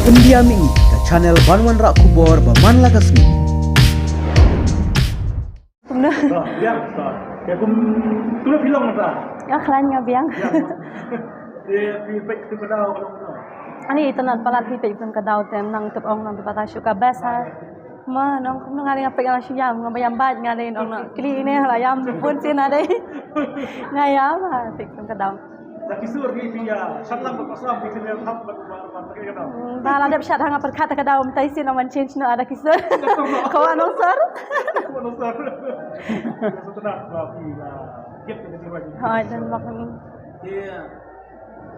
India mi ke channel Banwan Rak Kubor Baman Lakasmi. Biang, ya kum tu lah bilang apa? Ya klan nga biang. Dia pipek tu kadau kalau mana? Ani itanat palat pipek pun kadau tem nang tup ong nang tupata syuka basa. Ma nong kum ngali ngapek nang syam ngabayam bat ngalin ong na kli ini layam pun sin ada. Ngayam ha pipek pun kadau. Dah kisur ni dia, salam berpasam bikin dia hap pakai kadau. Bala ada syat hang perkata kadau mentai sin aman change no ada kisur. Kawan nong sar. Mana sah? Setelah rapi lah, get ke jiwa ni. Ha dan makan Dia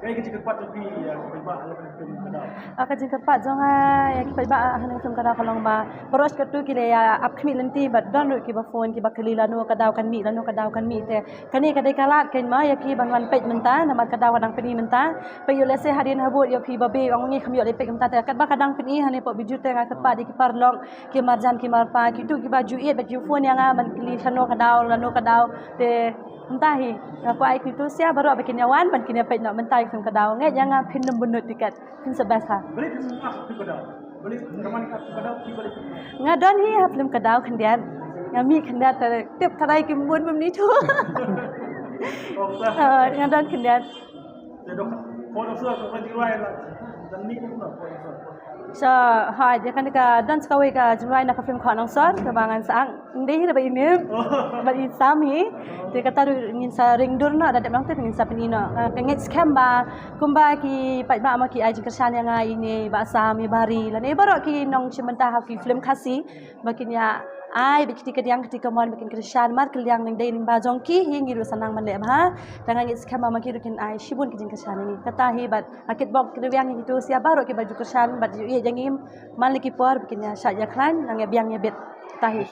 kayak kecil cepat tapi yang hebat lepas itu kadau. aka jin tepat jonga ya ki ba han sum kada kalong ba boros ka tu ki le ya ap khmi lenti ba don ru ki ba phone ki ba kali la no kadau kan mi la no kadau kan mi te kani kadai kalat ken ma ya ki bangwan pej menta namat kadau kadang peni menta pe yo lese hadin habut yo pi ba be ong ngi khmi yo le pej menta te kat ba kadang peni hane po biju te nga tepat di ki parlong ki marjan ki marpa ki tu ki ba ju et ba ju phone yang man kili chano kadau la no kadau te mentahi aku ai ki tu sia baru bikin yawan ban kini pej nak mentai kum kadau nge jangan pin bunut tiket pin sebasa Beli tu kadau, beli teman kadau tu beli. ngadon hi haflim kadau kendian ngami kendian tip tarai ki mun bum ni tu Oh sah. ngadon kendian Dia dok foto surat tu kan jiwa lah. Dan ni pun nak foto. so ha je kan ka dan skawi ka jumrai nak film khonong sor kebangan sang ndi hi ba ini ba in sami te kata ngin sa ring dur na ada mang te ngin sa penino pengit scam ba kumba ki pai ba ma ki ai kersan yang ini ba sami bari lan e baro ki nong chimenta ha ki film khasi bakinya ai bikiti kediang ketika mon bikin kersan mar keliang ning dei ning ba jongki hi ngiru sanang man le ba dengan ngit scam ma ki rukin ai shibun ki kersan ni kata hi bat akit bok kediang itu sia baro ki baju kersan bat ye jangim man liki por bikinnya sya klan nang biang ye bet tahi